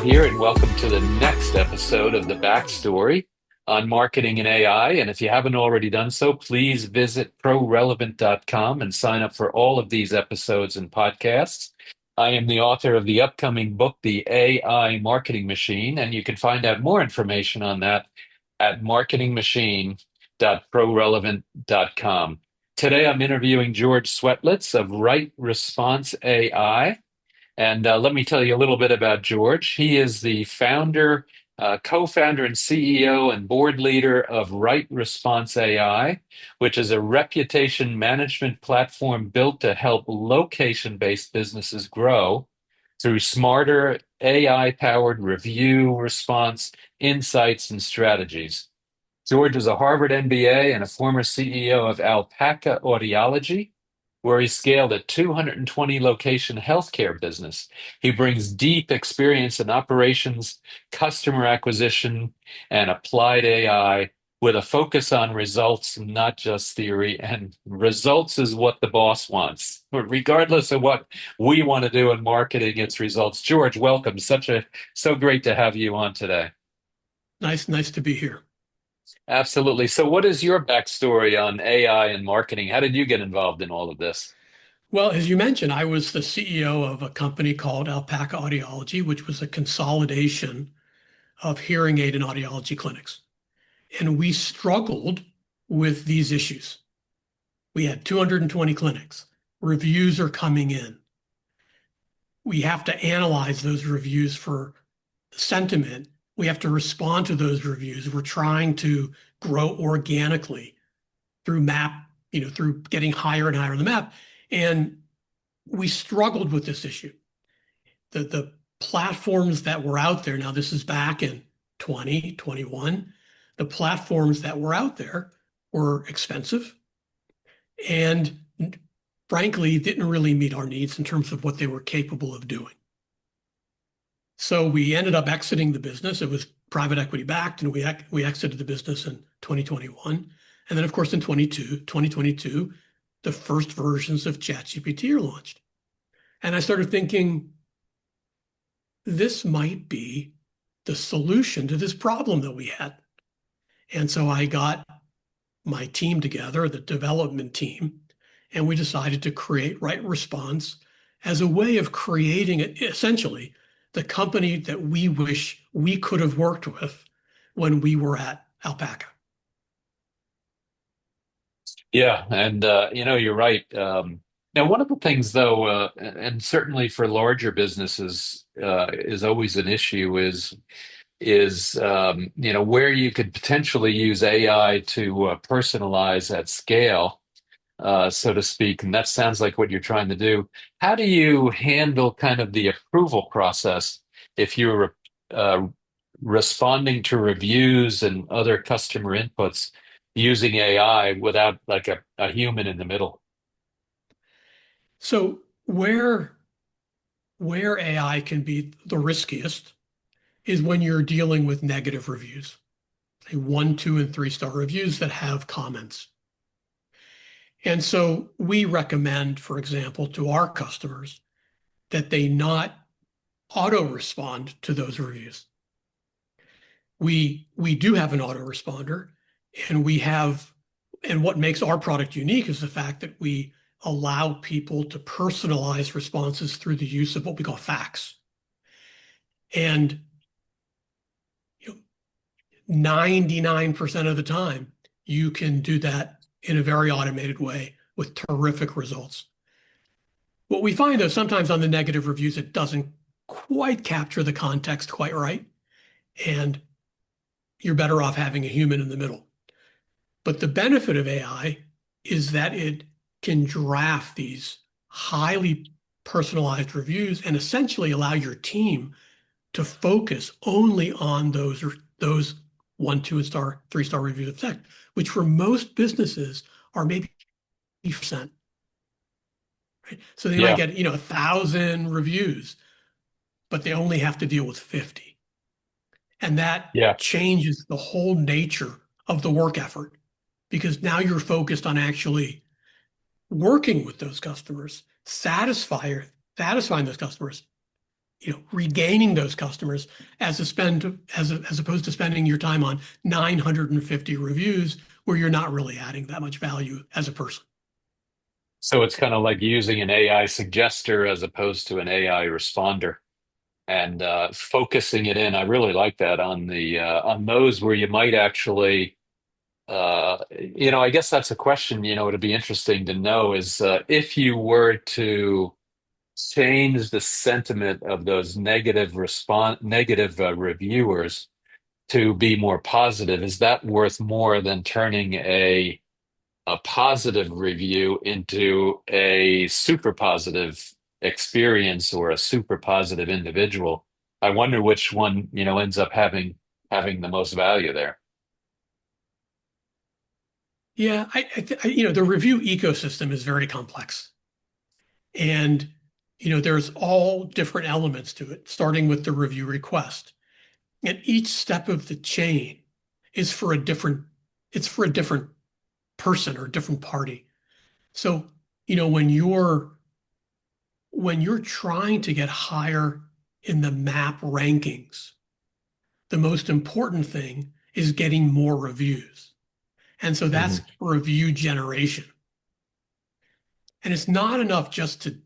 here, and welcome to the next episode of The Backstory on Marketing and AI. And if you haven't already done so, please visit prorelevant.com and sign up for all of these episodes and podcasts. I am the author of the upcoming book, The AI Marketing Machine, and you can find out more information on that at marketingmachine.prorelevant.com. Today, I'm interviewing George Swetlitz of Right Response AI. And let me tell you a little bit about George. He is the founder, co-founder, and CEO and board leader of Right Response AI, which is a reputation management platform built to help location-based businesses grow through smarter AI-powered review, response, insights, and strategies. George is a Harvard MBA and a former CEO of Alpaca Audiology, where he scaled a 220 location healthcare business. He brings deep experience in operations, customer acquisition, and applied AI with a focus on results, not just theory. And results is what the boss wants. Regardless of what we want to do in marketing, it's results. George, welcome. So great to have you on today. Nice to be here. Absolutely. So, what is your backstory on AI and marketing? How did you get involved in all of this? Well, as you mentioned, I was the CEO of a company called Alpaca Audiology, which was a consolidation of hearing aid and audiology clinics. And we struggled with these issues. We had 220 clinics. Reviews are coming in. We have to analyze those reviews for sentiment. We have to respond to those reviews. We're trying to grow organically through map, through getting higher and higher on the map. And we struggled with this issue. The platforms that were out there, now this is back in 2021, the platforms that were out there were expensive and frankly didn't really meet our needs in terms of what they were capable of doing. So we ended up exiting the business. It was private equity backed, and we exited the business in 2021. And then, of course, in 2022, the first versions of ChatGPT are launched. And I started thinking, this might be the solution to this problem that we had. And so I got my team together, the development team, and we decided to create Right Response as a way of creating essentially the company that we wish we could have worked with when we were at Alpaca. Yeah, and you're right. Now, one of the things, though, and certainly for larger businesses, is always an issue. Is where you could potentially use AI to personalize at scale, so to speak, and that sounds like what you're trying to do. How do you handle kind of the approval process if you're uh, responding to reviews and other customer inputs using AI without like a human in the middle? So where AI can be the riskiest is when you're dealing with negative reviews, say 1, 2, and 3-star reviews that have comments. And so we recommend, for example, to our customers that they not auto respond to those reviews. We do have an autoresponder, and what makes our product unique is the fact that we allow people to personalize responses through the use of what we call facts. And 99% of the time, you can do that in a very automated way with terrific results. What we find, though, sometimes on the negative reviews, it doesn't quite capture the context quite right. And you're better off having a human in the middle. But the benefit of AI is that it can draft these highly personalized reviews and essentially allow your team to focus only on those 1, 2-star, 3-star reviews of tech, which for most businesses are maybe 50%. Right? So they might Yeah, get 1,000 reviews, but they only have to deal with 50. And that yeah, changes the whole nature of the work effort because now you're focused on actually working with those customers, satisfying those customers, regaining those customers as opposed to spending your time on 950 reviews where you're not really adding that much value as a person. So it's kind of like using an AI suggester as opposed to an AI responder, and focusing it in. I really like that on the on those where you might actually, I guess that's a question. It'd be interesting to know is if you were to change the sentiment of those negative reviewers to be more positive, is that worth more than turning a positive review into a super positive experience or a super positive individual? I wonder which one, ends up having the most value there. Yeah, the review ecosystem is very complex. And, there's all different elements to it, starting with the review request. And each step of the chain is for a different, it's for a different person or a different party. So, when you're trying to get higher in the map rankings, the most important thing is getting more reviews. And so Mhm. that's review generation. And it's not enough just to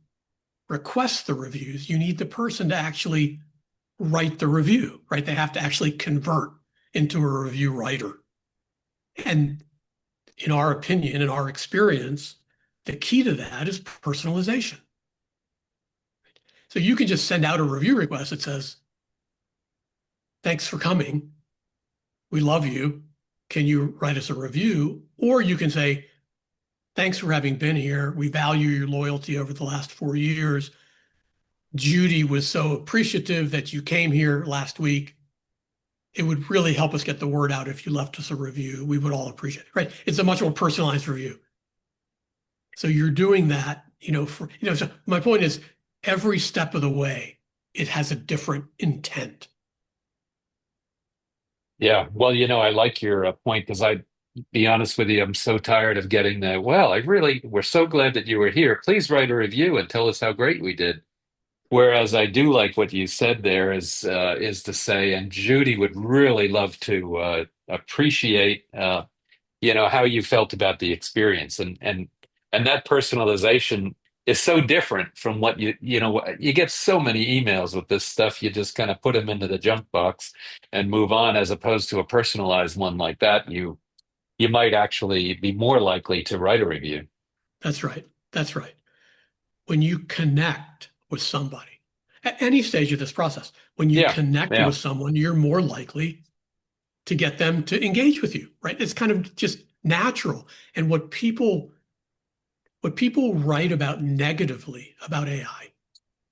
request the reviews. You need the person to actually write the review, right? They have to actually convert into a review writer. And in our opinion, in our experience, the key to that is personalization. So you can just send out a review request that says, thanks for coming. We love you. Can you write us a review? Or you can say, thanks for having been here. We value your loyalty over the last 4 years. Judy was so appreciative that you came here last week. It would really help us get the word out if you left us a review. We would all appreciate it, right? It's a much more personalized review. So you're doing that, so my point is every step of the way, it has a different intent. Yeah. Well, I like your point because be honest with you, I'm so tired of getting that. Well, we're so glad that you were here. Please write a review and tell us how great we did. Whereas I do like what you said there is to say, and Judy would really love to appreciate how you felt about the experience, and that personalization is so different from what you get so many emails with this stuff. You just kind of put them into the junk box and move on, as opposed to a personalized one like that. You might actually be more likely to write a review. That's right. That's right. When you connect with somebody at any stage of this process, when you Yeah, connect yeah, with someone, you're more likely to get them to engage with you, right? It's kind of just natural. And what people write about negatively about AI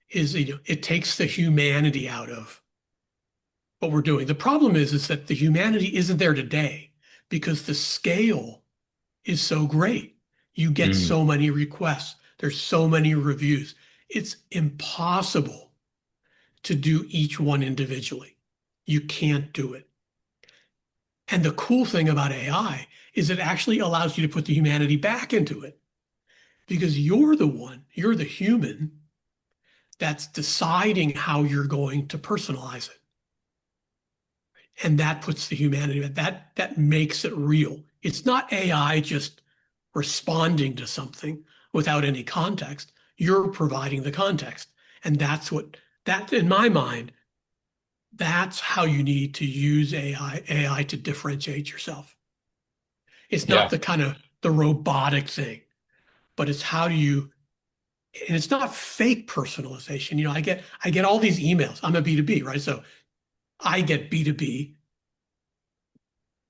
is, it takes the humanity out of what we're doing. The problem is that the humanity isn't there today because the scale is so great. You get mm, so many requests. There's so many reviews. It's impossible to do each one individually. You can't do it. And the cool thing about AI is it actually allows you to put the humanity back into it because you're the human that's deciding how you're going to personalize it. And that puts the humanity, that makes it real. It's not AI just responding to something without any context. You're providing the context. And that in my mind, that's how you need to use AI to differentiate yourself. It's not yeah, the kind of the robotic thing, but it's how do you, and it's not fake personalization. I get all these emails. I'm a B2B, right? So I get B2B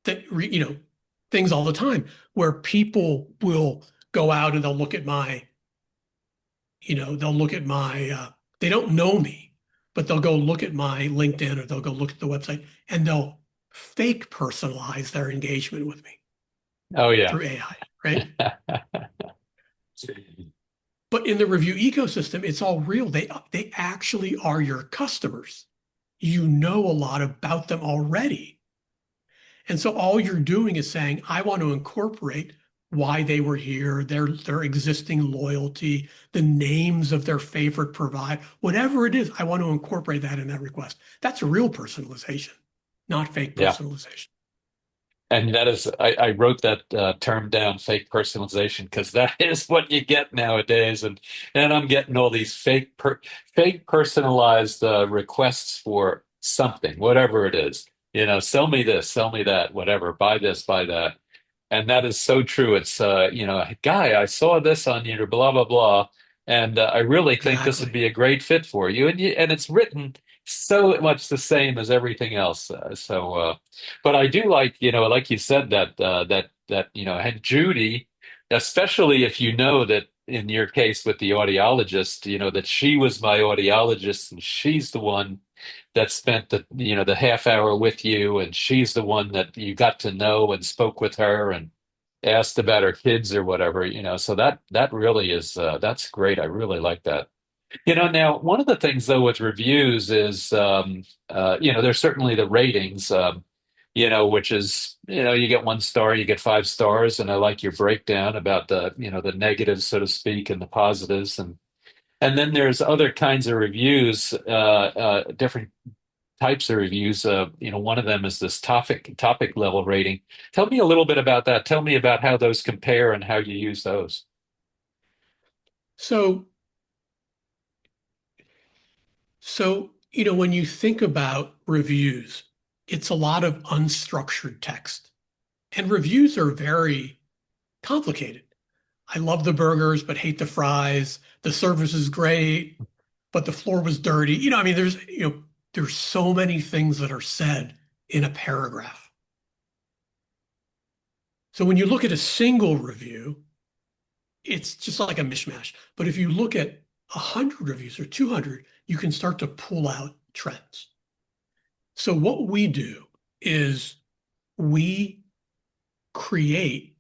that, things all the time where people will go out and they'll look at my, they don't know me, but they'll go look at my LinkedIn or they'll go look at the website and they'll fake personalize their engagement with me oh yeah. through AI, right? But in the review ecosystem, it's all real. They actually are your customers. You know a lot about them already. And so all you're doing is saying, I want to incorporate why they were here, their existing loyalty, the names of their favorite provider, whatever it is, I want to incorporate that in that request. That's real personalization, not fake Yeah. personalization. And that is, I wrote that term down, fake personalization, because that is what you get nowadays. And I'm getting all these fake personalized requests for something, whatever it is. Sell me this, sell me that, whatever, buy this, buy that. And that is so true. It's, guy, I saw this on your blah, blah, blah. And I really think this would Exactly. be a great fit for you. And it's written so much the same as everything else. But I do like, like you said, and Judy, especially if you know that in your case with the audiologist, that she was my audiologist and she's the one that spent the half hour with you, and she's the one that you got to know and spoke with her and asked about her kids or whatever, so that really is that's great. I really like that. Now one of the things though with reviews is there's certainly the ratings, which is, you get 1 star, you get 5 stars, and I like your breakdown about the negatives, so to speak, and the positives, and then there's other kinds of reviews, different types of reviews. One of them is this topic level rating. Tell me a little bit about that. Tell me about how those compare and how you use those. So, when you think about reviews, it's a lot of unstructured text. And reviews are very complicated. I love the burgers, but hate the fries. The service is great, but the floor was dirty. I mean, there's so many things that are said in a paragraph. So when you look at a single review, it's just like a mishmash. But if you look at 100 reviews or 200, you can start to pull out trends. So what we do is we create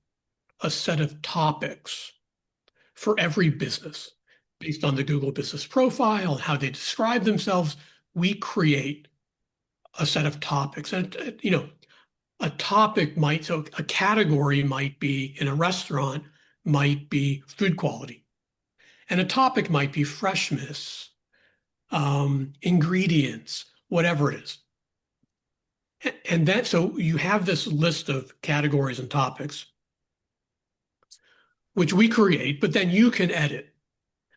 a set of topics for every business based on the Google business profile and how they describe themselves. We create a set of topics. And, a topic so a category might be in a restaurant, might be food quality. And a topic might be freshness, ingredients, whatever it is. So you have this list of categories and topics, which we create, but then you can edit.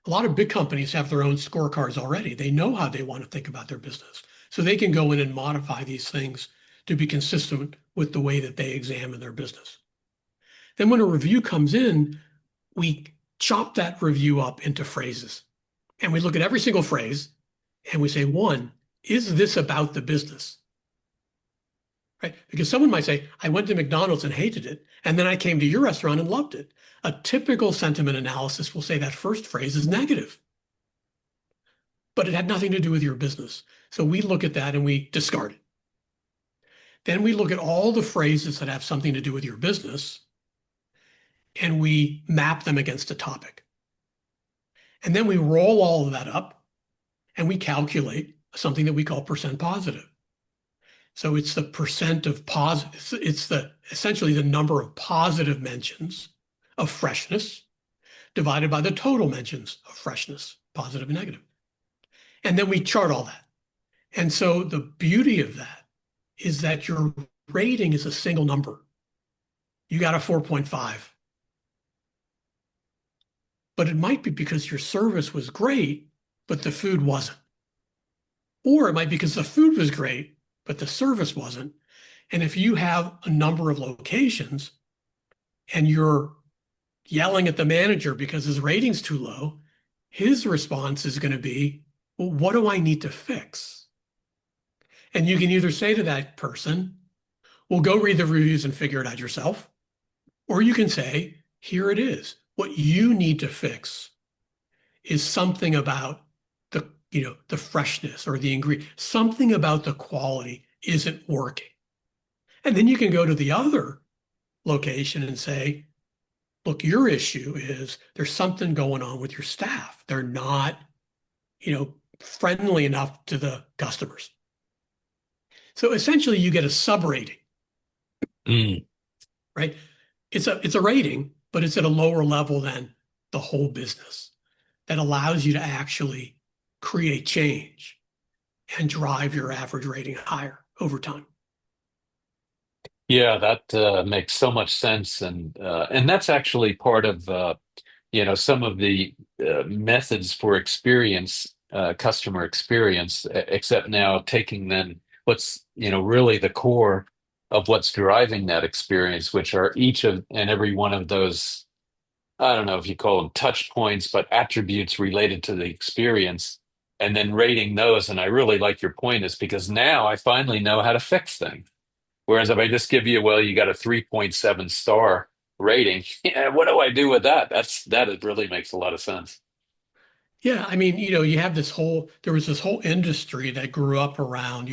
A lot of big companies have their own scorecards already. They know how they want to think about their business. So they can go in and modify these things to be consistent with the way that they examine their business. Then when a review comes in, we chop that review up into phrases. And we look at every single phrase and we say, one, is this about the business? Right? Because someone might say, I went to McDonald's and hated it, and then I came to your restaurant and loved it. A typical sentiment analysis will say that first phrase is negative, but it had nothing to do with your business. So we look at that and we discard it. Then we look at all the phrases that have something to do with your business and we map them against a topic. And then we roll all of that up and we calculate something that we call percent positive. So it's the percent of positive, it's essentially the number of positive mentions of freshness divided by the total mentions of freshness, positive and negative. And then we chart all that. And so the beauty of that is that your rating is a single number. You got a 4.5. But it might be because your service was great, but the food wasn't. Or it might be because the food was great, but the service wasn't. And if you have a number of locations and you're yelling at the manager because his rating's too low, his response is going to be, well, what do I need to fix? And you can either say to that person, well, go read the reviews and figure it out yourself. Or you can say, here it is. What you need to fix is something about the freshness or the ingredient, something about the quality isn't working. And then you can go to the other location and say, look, your issue is there's something going on with your staff. They're not, friendly enough to the customers. So essentially you get a sub rating, Mm. right? It's a rating, but it's at a lower level than the whole business that allows you to actually create change and drive your average rating higher over time. Yeah, that makes so much sense, and that's actually part of some of the methods for experience, customer experience, except now taking then what's really the core of what's driving that experience, which are each of and every one of those. I don't know if you call them touch points, but attributes related to the experience, and then rating those. And I really like your point is because now I finally know how to fix things. Whereas if I just give you, well, you got a 3.7 star rating, yeah, what do I do with that? That it really makes a lot of sense. Yeah, I mean, you have there was this whole industry that grew up around,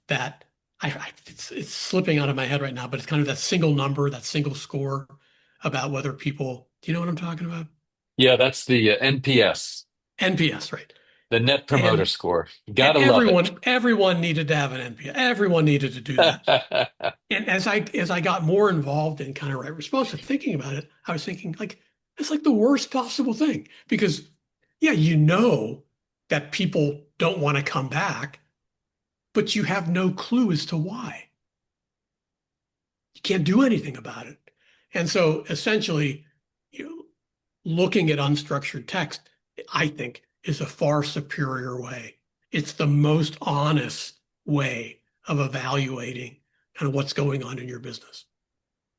that it's slipping out of my head right now, but it's kind of that single number, that single score about whether people, do you know what I'm talking about? Yeah, that's the NPS, NPS, right? the Net Promoter And Score. and Gotta love it. everyone needed to have an NPS. Everyone needed to do that. And as I got more involved in kind of right response and thinking about it, I was thinking like it's like the worst possible thing because yeah, that people don't want to come back, but you have no clue as to why. You can't do anything about it. And so essentially, you looking at unstructured text, I think, is a far superior way. It's the most honest way of evaluating kind of what's going on in your business.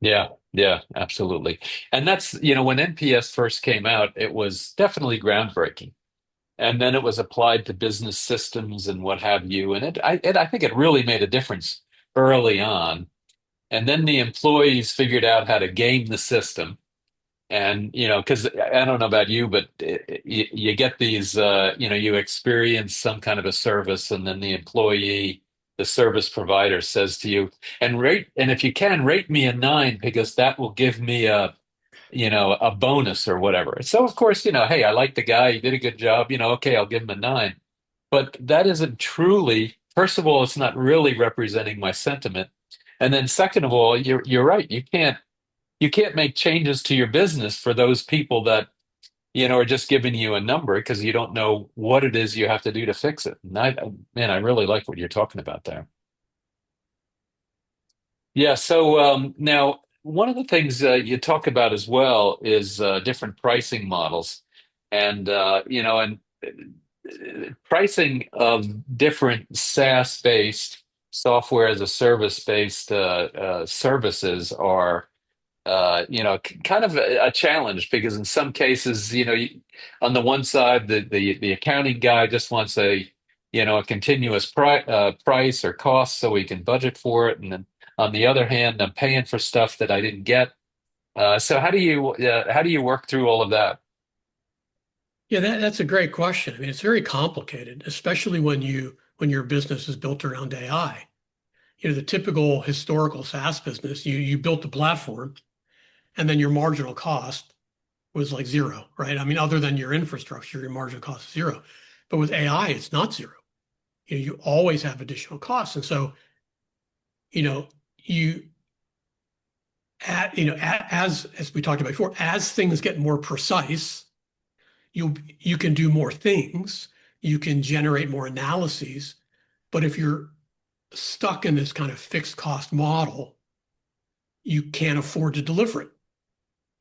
Yeah, yeah, absolutely. And that's, when NPS first came out, it was definitely groundbreaking. And then it was applied to business systems and what have you. And I think it really made a difference early on. And then the employees figured out how to game the system. And, because I don't know about you, but you get these, you experience some kind of a service, and then the service provider says to you, and if you can, rate me a 9 because that will give me a bonus or whatever. So, of course, hey, I like the guy, he did a good job, okay, I'll give him a 9. But that isn't truly, first of all, it's not really representing my sentiment. And then second of all, you're right. You can't make changes to your business for those people that, are just giving you a number because you don't know what it is you have to do to fix it. And man, I really like what you're talking about there. Yeah. So now, one of the things you talk about as well is different pricing models, and pricing of different SaaS-based software as a service-based services are kind of a challenge because in some cases, on the one side, the accounting guy just wants a continuous price or cost so he can budget for it, and then on the other hand, I'm paying for stuff that I didn't get. So how do you work through all of that? Yeah, that's a great question. I mean, it's very complicated, especially when your business is built around AI. The typical historical SaaS business, you built the platform and then your marginal cost was like zero, right? I mean, other than your infrastructure, your marginal cost is zero. But with AI, it's not zero. You always have additional costs. And so, you know, you as we talked about before, as things get more precise, you can do more things, you can generate more analyses. But if you're stuck in this kind of fixed cost model, you can't afford to deliver it.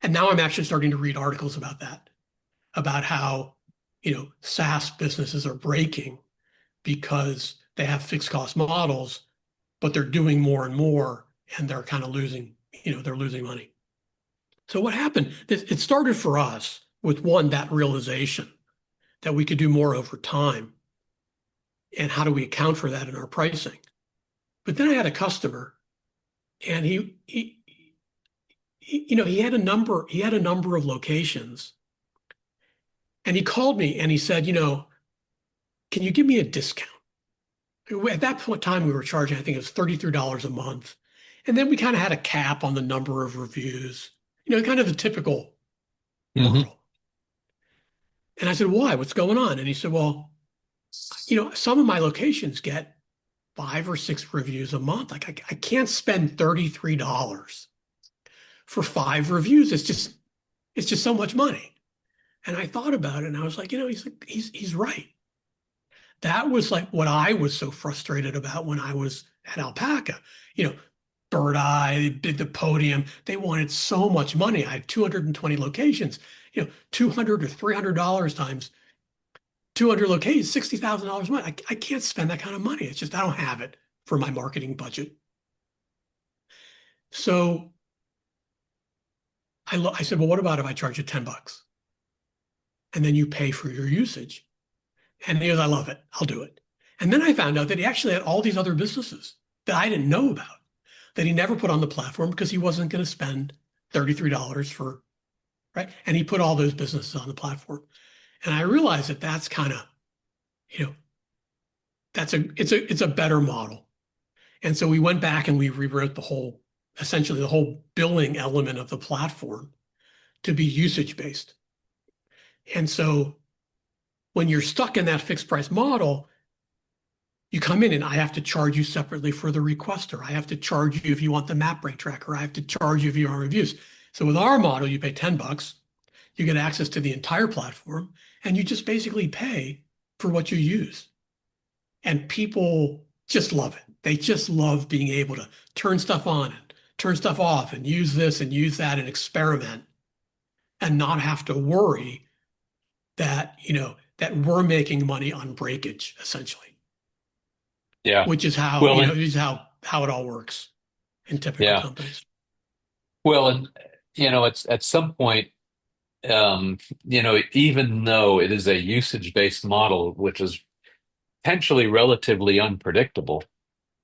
And now I'm actually starting to read articles about that, about how, SaaS businesses are breaking because they have fixed cost models, but they're doing more and more and they're kind of losing, they're losing money. So what happened? It started for us with that realization that we could do more over time. And how do we account for that in our pricing? But then I had a customer and he had a number of locations and he called me and he said, can you give me a discount? At that point in time, we were charging, I think it was $33 a month. And then we kind of had a cap on the number of reviews, kind of the typical Hmm. model. And I said, why? What's going on? And he said, well, some of my locations get 5 or 6 reviews a month. Like I can't spend $33 for 5 reviews. It's just so much money. And I thought about it and I was like, he's right. That was like what I was so frustrated about when I was at Alpaca. You know, Bird Eye, they did the podium. They wanted so much money. I had 220 locations, 200 or $300 times 200 locations, $60,000 a month. I can't spend that kind of money. It's just, I don't have it for my marketing budget. So I said, well, what about if I charge you 10 bucks and then you pay for your usage? And he goes, I love it. I'll do it. And then I found out that he actually had all these other businesses that I didn't know about that he never put on the platform because he wasn't going to spend $33 for, right? And he put all those businesses on the platform. And I realized that that's kind of, you know, it's a better model. And so we went back and we rewrote essentially the whole billing element of the platform to be usage based. And so when you're stuck in that fixed price model, you come in and I have to charge you separately for the requester. I have to charge you if you want the map break tracker. I have to charge you if you want reviews. So with our model, you pay 10 bucks, you get access to the entire platform, and you just basically pay for what you use. And people just love it. They just love being able to turn stuff on and turn stuff off and use this and use that and experiment and not have to worry that we're making money on breakage, essentially, Yeah. which is how, Well, and this is how it all works in typical yeah. companies. Well, and it's at some point, even though it is a usage-based model, which is potentially relatively unpredictable,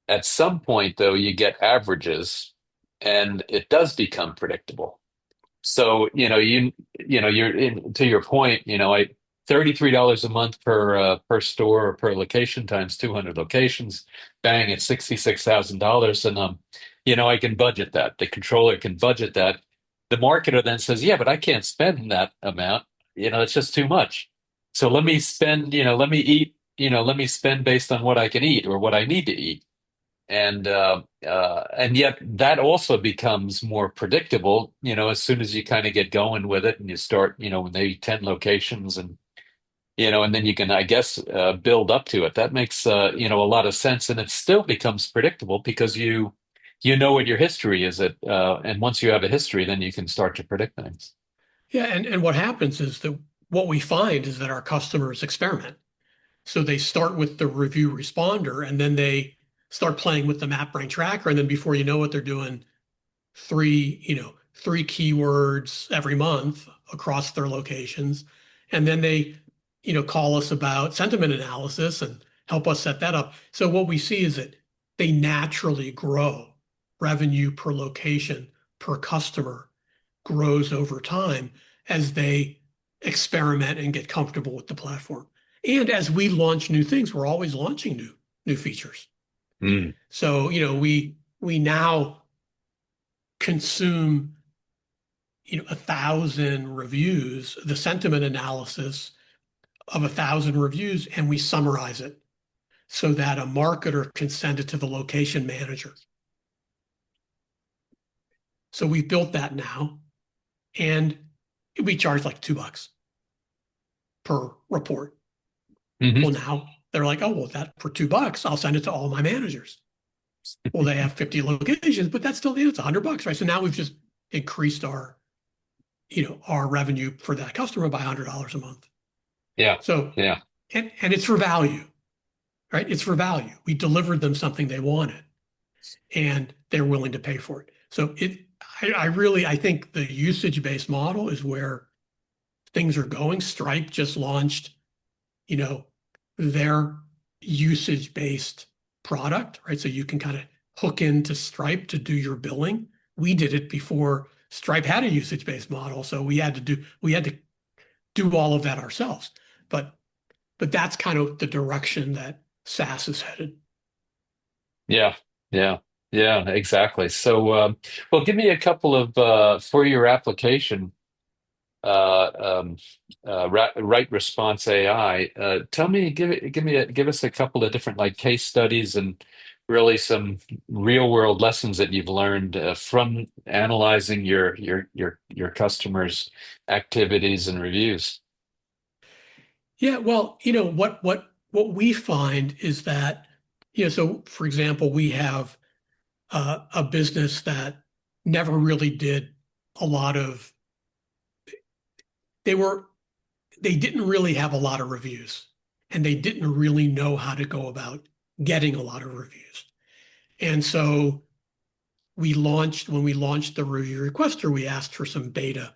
at some point, though, you get averages, and it does become predictable. So, you're to your point, $33 a month per store or per location times 200 locations, bang, it's $66,000. And I can budget that. The controller can budget that. The marketer then says, yeah, but I can't spend that amount. It's just too much. So let me spend, let me eat, let me spend based on what I can eat or what I need to eat. And yet that also becomes more predictable, as soon as you kind of get going with it and you start, with maybe 10 locations and then you can, I guess, build up to it. That makes, a lot of sense. And it still becomes predictable because you know what your history is and once you have a history, then you can start to predict things. Yeah, and what happens is that what we find is that our customers experiment. So they start with the review responder and then they start playing with the map brain tracker. And then before you know what they're doing, three keywords every month across their locations. And then they, call us about sentiment analysis and help us set that up. So what we see is that they naturally grow. Revenue per location per customer grows over time as they experiment and get comfortable with the platform. And as we launch new things, we're always launching new features. Mm. So, we now consume 1,000 reviews, the sentiment analysis of 1,000 reviews, and we summarize it so that a marketer can send it to the location manager. So we built that now, and we charge like $2 per report. Hmm. Well, now they're like, oh, well, that for $2, I'll send it to all my managers. Well, they have 50 locations, but that's still, it's $100, right? So now we've just increased our revenue for that customer by $100 a month. Yeah. So, Yeah. and it's for value, right? It's for value. We delivered them something they wanted and they're willing to pay for it. So I think the usage-based model is where things are going. Stripe just launched, their usage-based product, right? So you can kind of hook into Stripe to do your billing. We did it before Stripe had a usage-based model, so we had to do all of that ourselves. But that's kind of the direction that SaaS is headed. Yeah. Yeah. Yeah, exactly. So, well, give me a couple of for your application. Right response AI. Tell me, give us a couple of different like case studies and really some real world lessons that you've learned from analyzing your customers' activities and reviews. Yeah, well, what we find is that, so for example, we have a business that never really did a lot of, they were, they didn't really have a lot of reviews, and they didn't really know how to go about getting a lot of reviews. And so when we launched the review requester, we asked for some beta,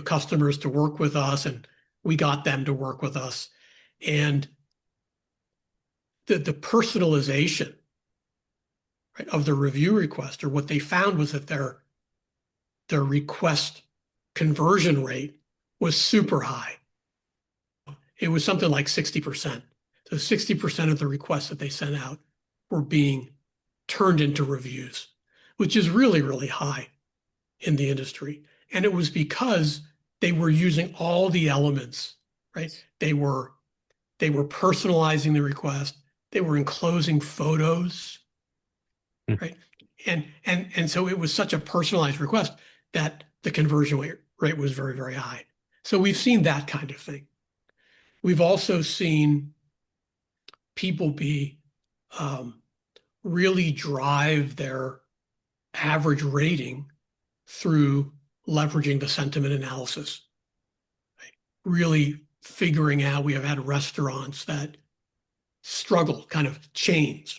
customers to work with us, and we got them to work with us. And the personalization, right, of the review requester, what they found was that their request conversion rate was super high. It was something like 60%. So 60% of the requests that they sent out were being turned into reviews, which is really, really high in the industry. And it was because they were using all the elements, right? They were personalizing the request. They were enclosing photos, right? And so it was such a personalized request that the conversion rate was very, very high. So we've seen that kind of thing. We've also seen people be really drive their average rating through leveraging the sentiment analysis, right? Really figuring out, we have had restaurants that struggle, kind of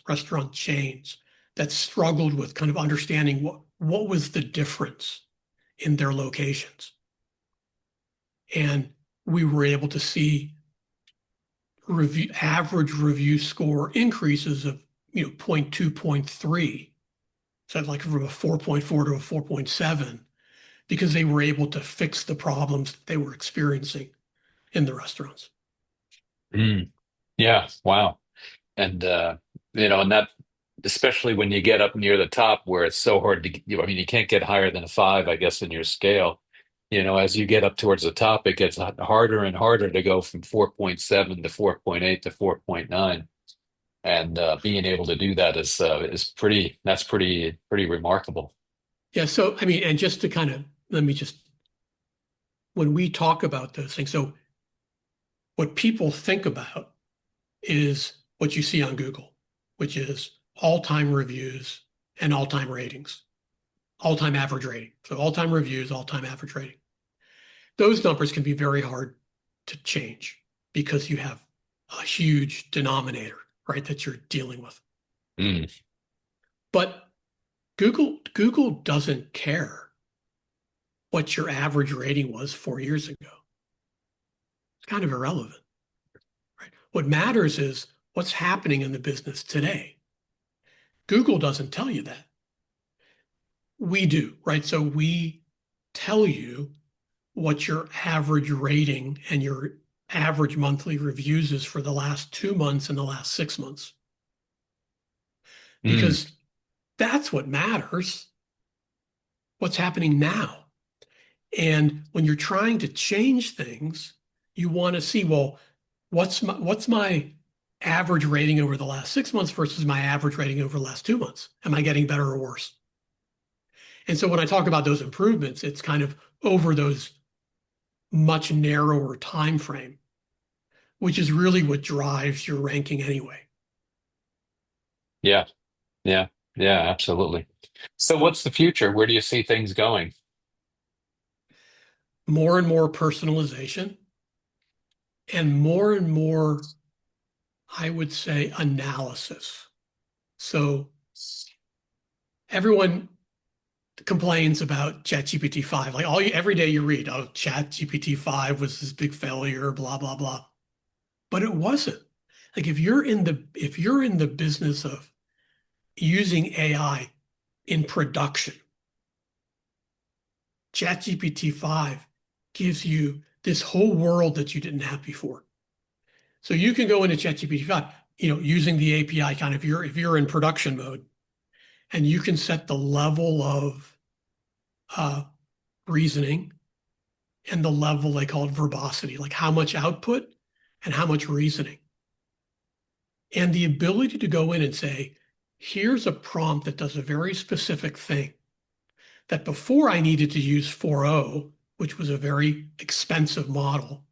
restaurant chains that struggled with kind of understanding what was the difference in their locations. And we were able to see average review score increases of 0.2, zero point 0.3. So like from a 4.4 to a 4.7, because they were able to fix the problems that they were experiencing in the restaurants. Mm. Yeah, wow. And and that, especially when you get up near the top where it's so hard to I mean, you can't get higher than a five, I guess, in your scale. As you get up towards the top, it gets harder and harder to go from 4.7 to 4.8 to 4.9. And being able to do that that's pretty remarkable. Yeah. So, I mean, and just to kind of, let me just, when we talk about those things, so what people think about is what you see on Google, which is all-time reviews and all-time ratings, all-time average rating. So all-time reviews, all-time average rating. Those numbers can be very hard to change because you have a huge denominator, right, that you're dealing with. Mm. But Google doesn't care what your average rating was 4 years ago. It's kind of irrelevant, right? What matters is what's happening in the business today. Google doesn't tell you that. We do, right? So we tell you what your average rating and your average monthly reviews is for the last 2 months and the last 6 months, Mm. because that's what matters, what's happening now. And when you're trying to change things, you want to see, well, what's my average rating over the last 6 months versus my average rating over the last 2 months? Am I getting better or worse? And so when I talk about those improvements, it's kind of over those much narrower time frame, which is really what drives your ranking anyway. Yeah, yeah, yeah, absolutely. So what's the future? Where do you see things going? More and more personalization and more, I would say, analysis. So everyone complains about ChatGPT 5. Like every day you read, oh, ChatGPT 5 was this big failure, blah, blah, blah. But it wasn't. Like if you're in the business of using AI in production, ChatGPT 5 gives you this whole world that you didn't have before. So you can go into ChatGPT 5, using the API kind of, if you're in production mode, and you can set the level of uh, reasoning and the level they call it verbosity, like how much output and how much reasoning. And the ability to go in and say, here's a prompt that does a very specific thing that before I needed to use 4.0, which was a very expensive model,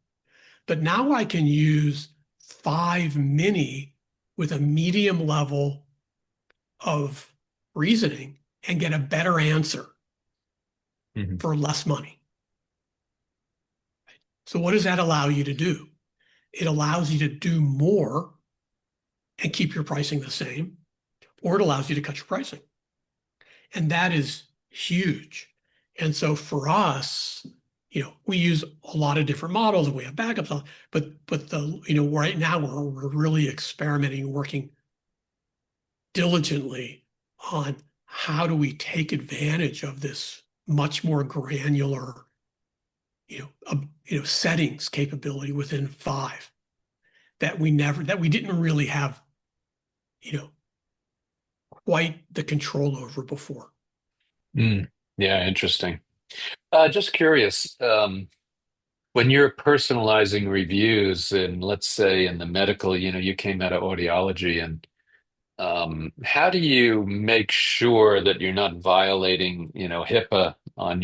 but now I can use 5 mini with a medium level of reasoning and get a better answer Mhm. for less money. So what does that allow you to do? It allows you to do more and keep your pricing the same, or it allows you to cut your pricing. And that is huge. And so for us, we use a lot of different models and we have backups, but right now we're really experimenting, working diligently on how do we take advantage of this much more granular, settings capability within 5 that we didn't really have, you know, quite the control over before. Mm. Yeah, interesting. Just curious, when you're personalizing reviews, and let's say in the medical, you came out of audiology, and how do you make sure that you're not violating, HIPAA on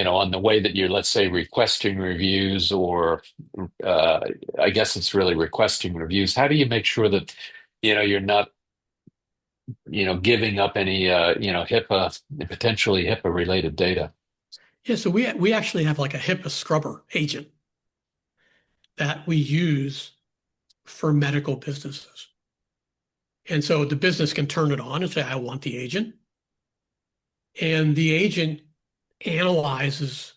on the way that you're, let's say, requesting reviews, or uh, I guess it's really requesting reviews. How do you make sure that, you're not, giving up any, HIPAA, potentially HIPAA related data? Yeah, so we actually have like a HIPAA scrubber agent that we use for medical businesses. And so the business can turn it on and say, I want the agent. And the agent analyzes,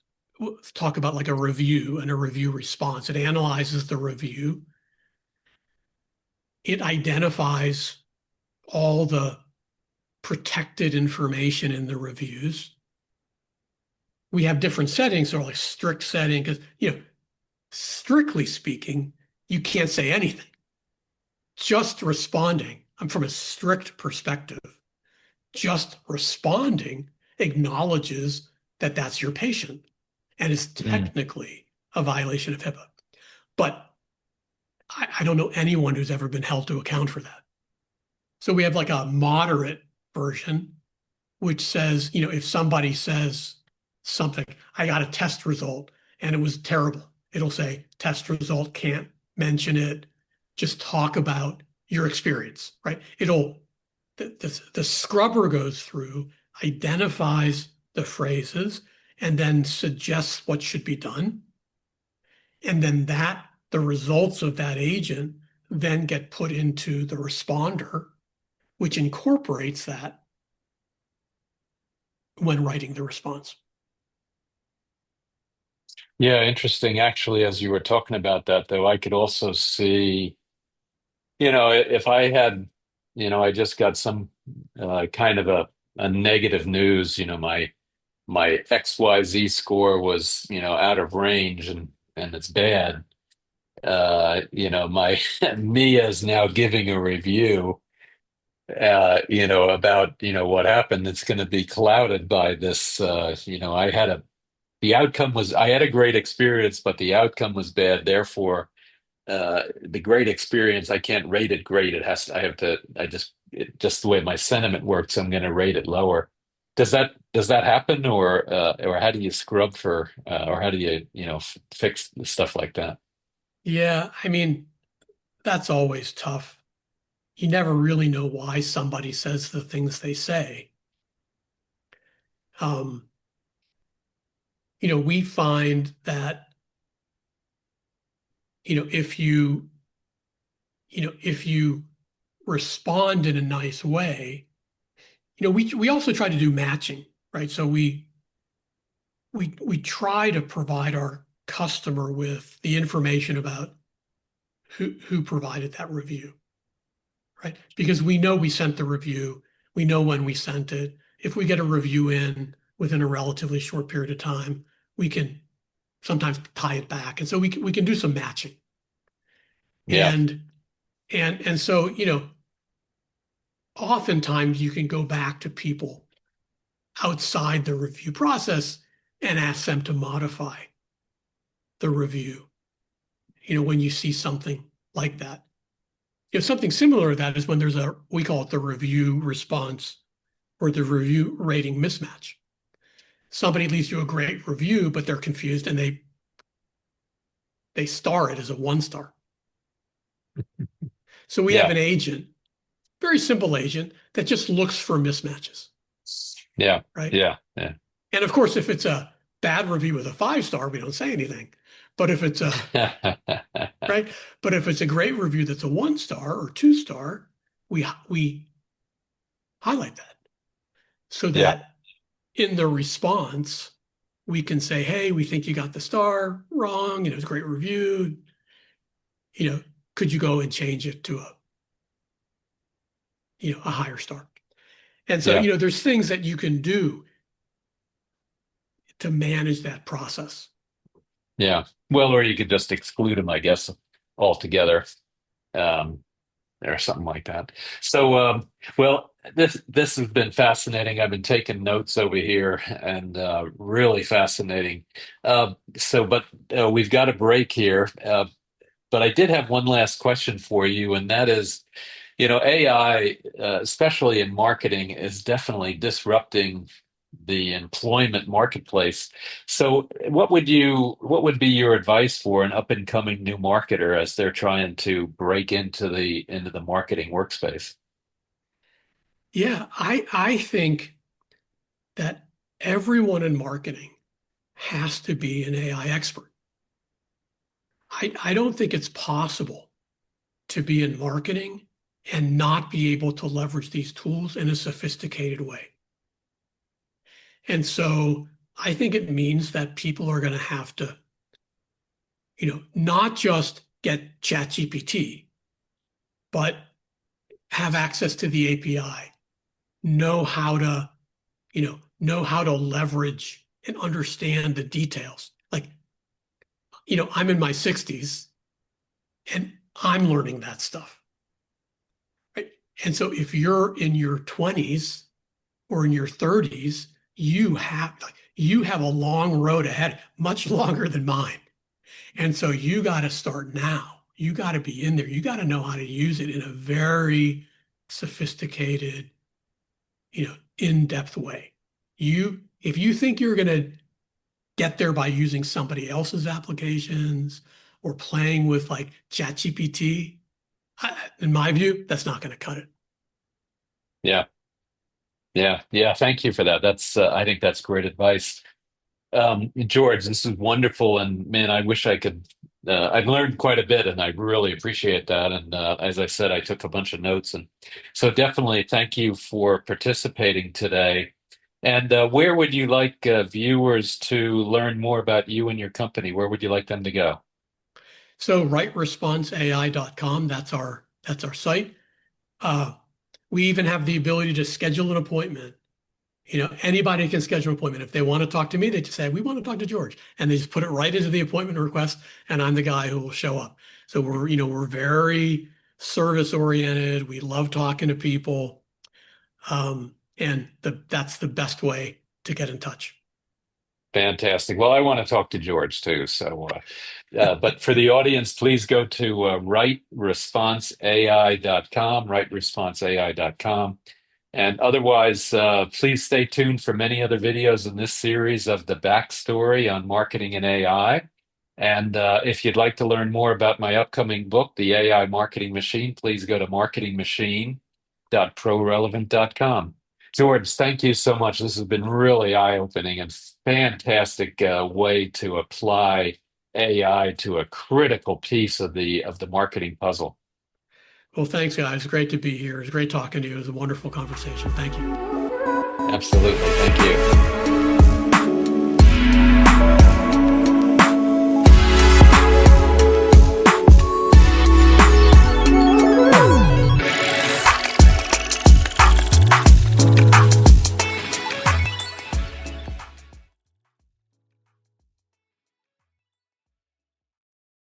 talk about like a review and a review response. It analyzes the review. It identifies all the protected information in the reviews. We have different settings, so like strict setting, because, strictly speaking, you can't say anything. Just responding, I'm from a strict perspective, just responding acknowledges that that's your patient and is Mm. technically a violation of HIPAA. But I don't know anyone who's ever been held to account for that. So we have like a moderate version, which says, if somebody says something, I got a test result and it was terrible, it'll say test result, can't mention it, just talk about your experience, right? The scrubber goes through, identifies the phrases, and then suggests what should be done. And then the results of that agent then get put into the responder, which incorporates that when writing the response. Yeah, interesting. Actually, as you were talking about that, though, I could also see, if I had, I just got some kind of a negative news, my XYZ score was, out of range, and it's bad. My Mia is now giving a review, about, what happened. It's going to be clouded by this, the outcome was, I had a great experience, but the outcome was bad. Therefore, the great experience, I can't rate it great. I have to, just the way my sentiment works, I'm going to rate it lower. Does that happen, or how do you scrub for, or how do you, fix stuff like that? Yeah, I mean, that's always tough. You never really know why somebody says the things they say. Um, we find that, if you respond in a nice way, we also try to do matching, right? So we try to provide our customer with the information about who provided that review, right? Because we know we sent the review, we know when we sent it. If we get a review in within a relatively short period of time, we can sometimes tie it back, and so we can do some matching. Yeah. And so oftentimes you can go back to people outside the review process and ask them to modify the review, when you see something like that. Something similar to that is when we call it the review response or the review rating mismatch. Somebody leaves you a great review, but they're confused and they star it as a 1 star. So we have Yeah, an agent, very simple agent, that just looks for mismatches, yeah, right? yeah, yeah. And of course, if it's a bad review with a 5 star, we don't say anything. But if it's a right, but if it's a great review that's a 1 star or 2 star, we highlight that so Yeah, that in the response we can say, "Hey, we think you got the star wrong. It's a great review. You know, could you go and change it to a higher star?" And so, yeah, there's things that you can do to manage that process. yeah. Well, or you could just exclude them, I guess, altogether. Um, or something like that. So, well, this has been fascinating. I've been taking notes over here, and really fascinating. But we've got a break here. But I did have one last question for you, and that is, AI, especially in marketing, is definitely disrupting the employment marketplace. So, what would be your advice for an up and coming new marketer as they're trying to break into the marketing workspace? Yeah, I think that everyone in marketing has to be an AI expert. I don't think it's possible to be in marketing and not be able to leverage these tools in a sophisticated way. And so I think it means that people are going to have to, not just get ChatGPT, but have access to the API, know how to, know how to leverage and understand the details. Like, I'm in my 60s and I'm learning that stuff. Right. And so if you're in your 20s or in your 30s, you have a long road ahead, much longer than mine. And so you got to start now. You got to be in there. You got to know how to use it in a very sophisticated, in-depth way. If you think you're going to get there by using somebody else's applications or playing with like ChatGPT, in my view, that's not going to cut it. Yeah, yeah, yeah. Thank you for that. I think that's great advice. George, this is wonderful, and man, I wish I could. I've learned quite a bit, and I really appreciate that. And as I said, I took a bunch of notes, and so definitely thank you for participating today. And where would you like viewers to learn more about you and your company? Where would you like them to go? So rightresponseai.com, that's our site. Uh, we even have the ability to schedule an appointment. Anybody can schedule an appointment. If they want to talk to me, they just say, "We want to talk to George." And they just put it right into the appointment request, and I'm the guy who will show up. So we're very service oriented. We love talking to people. And that's the best way to get in touch. Fantastic. Well, I want to talk to George too. So, but for the audience, please go to rightresponseai.com, rightresponseai.com. And otherwise, please stay tuned for many other videos in this series of the backstory on marketing and AI. And if you'd like to learn more about my upcoming book, The AI Marketing Machine, please go to marketingmachine.prorelevant.com. George, thank you so much. This has been really eye-opening and fantastic way to apply AI to a critical piece of the marketing puzzle. Well, thanks, guys. Great to be here. It was great talking to you. It was a wonderful conversation. Thank you. Absolutely. Thank you.